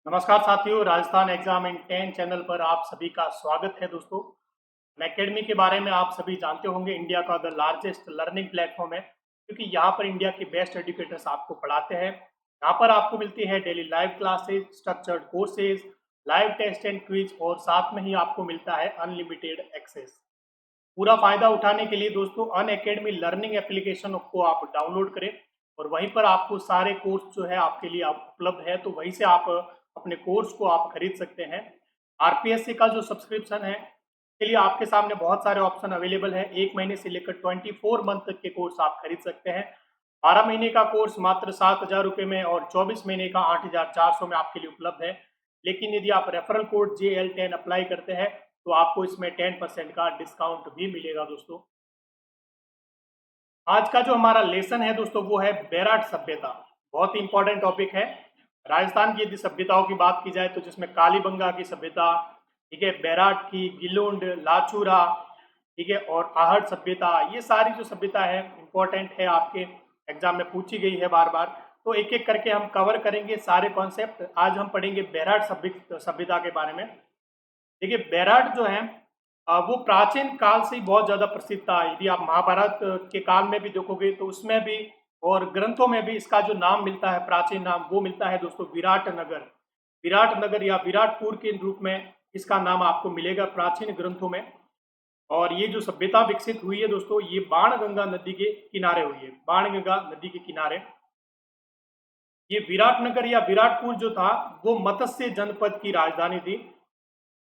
नमस्कार साथियों, Rajasthan exam in 10 channel पर आप सभी का स्वागत है। दोस्तों, अकेडमी के बारे में आप सभी जानते होंगे। इंडिया का द लार्जेस्ट लर्निंग प्लेटफॉर्म है, क्योंकि यहाँ पर इंडिया के बेस्ट एजुकेटर्स आपको पढ़ाते हैं। यहाँ पर आपको मिलती है daily live classes, structured courses, live test and quiz, और साथ में ही आपको मिलता है अनलिमिटेड एक्सेस। पूरा फायदा उठाने के लिए दोस्तों अन अकेडमी लर्निंग एप्लीकेशन को आप डाउनलोड करें, और वहीं पर आपको सारे कोर्स जो है आपके लिए उपलब्ध है, तो वहीं से आप अपने कोर्स को आप खरीद सकते हैं। आरपीएससी का जो सब्सक्रिप्शन है के लिए आपके सामने बहुत सारे ऑप्शन अवेलेबल है। 1 महीने से लेकर 24 मंथ तक के कोर्स आप खरीद सकते हैं। 12 महीने का कोर्स मात्र 7,000 रुपये में, और 24 महीने का 8,400 में आपके लिए उपलब्ध है। लेकिन यदि आप रेफरल कोड JL10 अप्लाई करते हैं तो आपको इसमें 10% का डिस्काउंट भी मिलेगा। दोस्तों, आज का जो हमारा लेसन है दोस्तों वो है बेराट सभ्यता। बहुत ही इंपॉर्टेंट टॉपिक है। राजस्थान की यदि सभ्यताओं की बात की जाए तो जिसमें कालीबंगा की सभ्यता, ठीक है, बेराट की, गिलुंड, लाचूरा, ठीक है, और आहट सभ्यता, ये सारी जो सभ्यता है इंपॉर्टेंट है, आपके एग्जाम में पूछी गई है बार बार। तो एक एक करके हम कवर करेंगे सारे कॉन्सेप्ट। आज हम पढ़ेंगे बेराट सभ्यता के बारे में। देखिए, बेराट जो है वो प्राचीन काल से ही बहुत ज्यादा प्रसिद्ध था। यदि आप महाभारत के काल में भी देखोगे तो उसमें भी और ग्रंथों में भी इसका जो नाम मिलता है, प्राचीन नाम, वो मिलता है दोस्तों विराट नगर। विराट नगर या विराटपुर के रूप में इसका नाम आपको मिलेगा प्राचीन ग्रंथों में। और ये जो सभ्यता विकसित हुई है दोस्तों, ये बाणगंगा नदी के किनारे हुई है। बाणगंगा नदी के किनारे ये विराटनगर या विराटपुर जो था वो मत्स्य जनपद की राजधानी थी।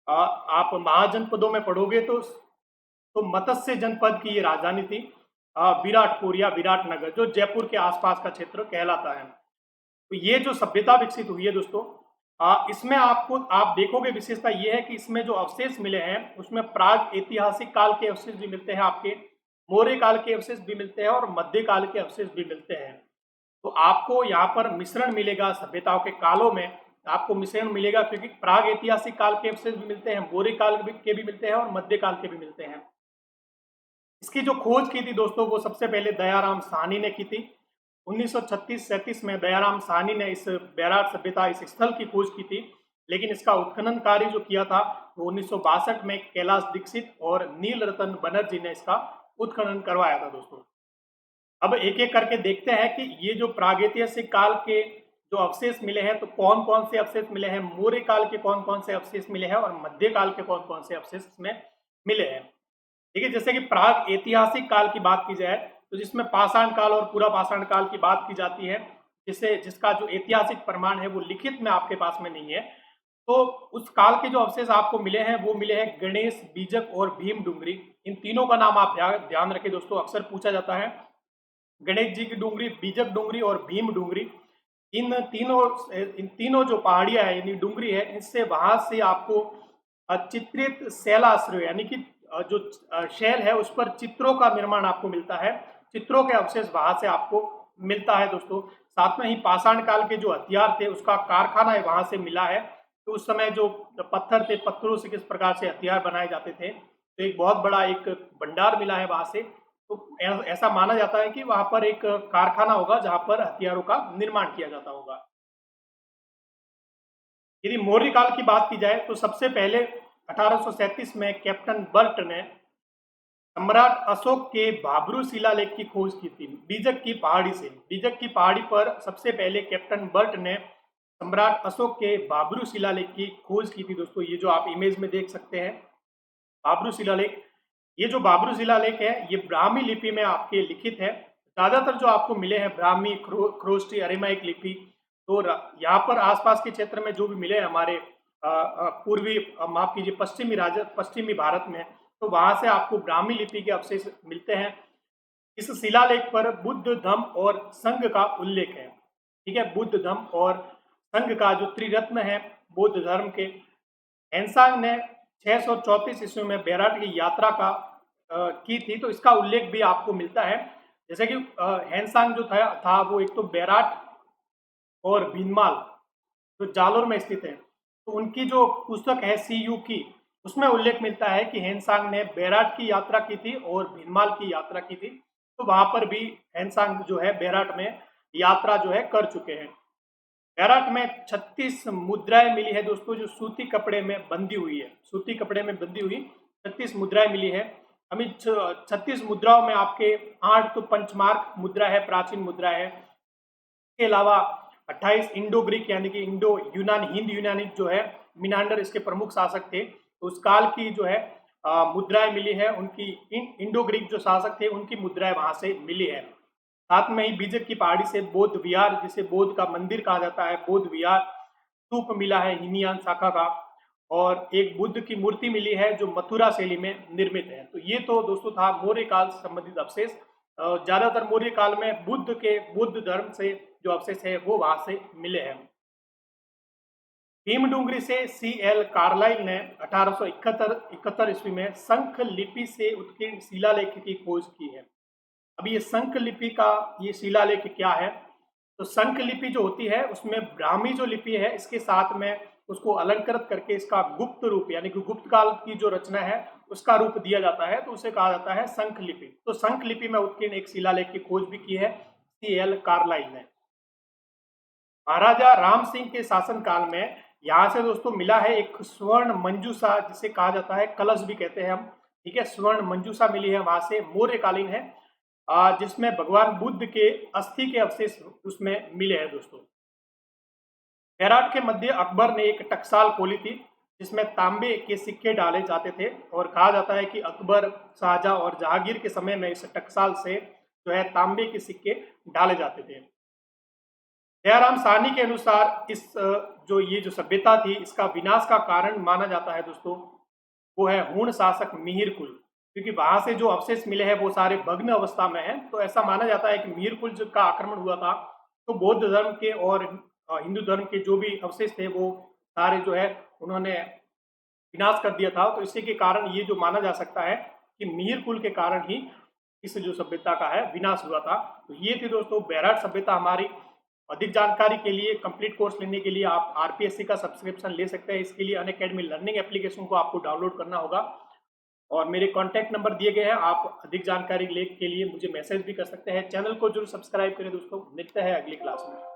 आप महाजनपदों में पढ़ोगे तो मत्स्य जनपद की ये राजधानी थी विराटपुर या विराटनगर, जो जयपुर के आसपास का क्षेत्र कहलाता है। तो ये जो सभ्यता विकसित हुई है दोस्तों, इसमें आपको आप देखोगे विशेषता ये है कि इसमें जो अवशेष मिले हैं उसमें प्राग ऐतिहासिक काल के अवशेष भी मिलते हैं, आपके मौर्य काल के अवशेष भी मिलते हैं, और मध्यकाल के अवशेष भी मिलते हैं। तो आपको यहाँ पर मिश्रण मिलेगा सभ्यताओं के कालों में। आपको मिश्रण मिलेगा क्योंकि प्राग ऐतिहासिक काल के अवशेष भी मिलते हैं, मौर्य काल के भी मिलते हैं, और मध्यकाल के भी मिलते हैं। इसकी जो खोज की थी दोस्तों वो सबसे पहले दयाराम साहनी ने की थी। 1936-37 में दयाराम साहनी ने इस बेराट सभ्यता, इस स्थल की खोज की थी। लेकिन इसका उत्खनन कार्य जो किया था वो 1962 में कैलाश दीक्षित और नील रतन बनर्जी ने इसका उत्खनन करवाया था। दोस्तों, अब एक एक करके देखते हैं कि ये जो प्रागैतिहासिक काल के जो अवशेष मिले हैं तो कौन कौन से अवशेष मिले हैं, मौर्य काल के कौन कौन से अवशेष मिले हैं, और मध्यकाल के कौन कौन से अवशेष इसमें मिले हैं। ठीक है, जैसे कि प्राग ऐतिहासिक काल की बात की जाए तो जिसमें पाषाण काल और पूरा पाषाण काल की बात की जाती है, जिसका जो ऐतिहासिक प्रमाण है वो लिखित में आपके पास में नहीं है। तो उस काल के जो अवशेष आपको मिले हैं वो मिले हैं गणेश, बीजक और भीम डूंगरी। इन तीनों का नाम आप ध्यान रखें दोस्तों, अक्सर पूछा जाता है। गणेश जी की डूंगरी, बीजक डूंगरी और भीम डूंगरी, इन तीनों जो पहाड़ियां है यानी डूंगरी है, इससे वहां से आपको चित्रित शैलाश्रय यानी कि जो शैल है उस पर चित्रों का निर्माण आपको मिलता है। चित्रों के अवशेष वहां से आपको मिलता है दोस्तों। साथ में ही पाषाण काल के जो हथियार थे उसका कारखाना है वहां से मिला है। तो उस समय जो पत्थर थे, पत्थरों से किस प्रकार से हथियार बनाए जाते थे, तो एक बहुत बड़ा एक भंडार मिला है वहां से। तो ऐसा माना जाता है कि वहां पर एक कारखाना होगा जहां पर हथियारों का निर्माण किया जाता होगा। यदि मौर्य काल की बात की जाए तो सबसे पहले 1837 में कैप्टन बर्ट ने सम्राट अशोक के भाब्रू शिलालेख की खोज की थी बीजक की पहाड़ी से। बीजक की पहाड़ी पर सबसे पहले कैप्टन बर्ट ने सम्राट अशोक के भाब्रू शिलालेख की खोज की थी। दोस्तों, ये जो आप इमेज में देख सकते हैं भाब्रू शिलालेख, ये जो भाब्रू शिलालेख है ये ब्राह्मी लिपि में आपके लिखित है। ज्यादातर जो आपको मिले हैं ब्राह्मी, खरोष्टी, अरेमाइक लिपि। तो यहाँ पर आसपास के क्षेत्र में जो भी मिले हमारे पूर्वी, माफ कीजिए, पश्चिमी भारत में, तो वहां से आपको ब्राह्मी लिपि के अवशेष मिलते हैं। इस शिलालेख पर बुद्ध, धम्म और संघ का उल्लेख है। ठीक है, बुद्ध, धम्म और संघ का जो त्रिरत्न है बौद्ध धर्म के। हेनसांग ने 634 ईस्वी में बेराट की यात्रा की थी, तो इसका उल्लेख भी आपको मिलता है। जैसे कि हेनसांग जो था वो एक तो बेराट और भीनमाल जो जालोर में स्थित है, तो उनकी जो पुस्तक है CU की, उसमें उल्लेख मिलता है कि हेनसांग ने बेराट की यात्रा की थी और भीनमाल की यात्रा की थी। तो वहां पर भी हेनसांग जो है बेराट में यात्रा जो है कर चुके हैं। बैराट में 36 मुद्राएं मिली है दोस्तों, जो सूती कपड़े में बंधी हुई है। सूती कपड़े में बंधी हुई 36 मुद्राएं मिली है हमें। 36 मुद्राओं में आपके 8 तो पंचमार्क मुद्रा है, प्राचीन मुद्रा है। इसके अलावा 28 इंडो ग्रीक यानी कि इंडो यूनान, हिंद यूनानी जो है, मिनांडर इसके प्रमुख शासक थे, तो उस काल की जो है मुद्राएं मिली है उनकी। इंडो ग्रीक जो शासक थे उनकी मुद्राएं वहां से मिली है। साथ में ही बीजक की पहाड़ी से बौद्ध विहार, जिसे बौद्ध का मंदिर कहा जाता है, बौद्ध विहार स्तूप मिला है हीनयान शाखा का, और एक बुद्ध की मूर्ति मिली है जो मथुरा शैली में निर्मित है। तो ये तो दोस्तों था मौर्य काल से संबंधित अवशेष। ज्यादातर मौर्य काल में बुद्ध धर्म से जो अवशेष है वो वहां से मिले हैं। भीमडूंगरी से C.L. कार्लाइल ने 1871 ईस्वी में शंख लिपि से उत्कीर्ण शिलालेख की खोज की है। अब ये शंख लिपि का ये शिलालेख क्या है? तो शंख लिपि जो होती है उसमें ब्राह्मी जो लिपि है इसके साथ में उसको अलंकृत करके इसका गुप्त रूप यानी कि गुप्त काल की जो रचना है उसका रूप दिया जाता है, तो उसे कहा जाता है शंख लिपि। तो शंख लिपि में उत्कीर्ण एक शिलालेख की खोज भी की है C.L. कार्लाइल ने। महाराजा राम सिंह के शासन काल में यहाँ से दोस्तों मिला है एक स्वर्ण मंजूषा, जिसे कहा जाता है कलश भी कहते हैं हम, ठीक है। स्वर्ण मंजूषा मिली है वहां से, मौर्यकालीन है, जिसमें भगवान बुद्ध के अस्थि के अवशेष उसमें मिले हैं दोस्तों। बैराट के मध्य अकबर ने एक टकसाल खोली थी जिसमें तांबे के सिक्के डाले जाते थे, और कहा जाता है कि अकबर, शाहजहां और जहांगीर के समय में इस टकसाल से जो है तांबे के सिक्के डाले जाते थे। दयाराम साहनी के अनुसार इस ये जो सभ्यता थी इसका विनाश का कारण माना जाता है दोस्तों, वो है हूण शासक मिहिर कुल, क्योंकि वहां से जो अवशेष मिले हैं वो सारे भग्न अवस्था में हैं। तो ऐसा माना जाता है कि मिहिर कुल का आक्रमण हुआ था, तो बौद्ध धर्म के और हिंदू धर्म के जो भी अवशेष थे वो सारे जो है उन्होंने विनाश कर दिया था। तो इसी के कारण ये जो माना जा सकता है कि मिहिर कुल के कारण ही इस जो सभ्यता का है विनाश हुआ था। तो ये थी दोस्तों बैराट सभ्यता हमारी। अधिक जानकारी के लिए, कंप्लीट कोर्स लेने के लिए आप आरपीएससी का सब्सक्रिप्शन ले सकते हैं। इसके लिए अनअकैडमी लर्निंग एप्लीकेशन को आपको डाउनलोड करना होगा, और मेरे कॉन्टैक्ट नंबर दिए गए हैं। आप अधिक जानकारी के लिए मुझे मैसेज भी कर सकते हैं। चैनल को जरूर सब्सक्राइब करें दोस्तों। मिलते हैं अगली क्लास में।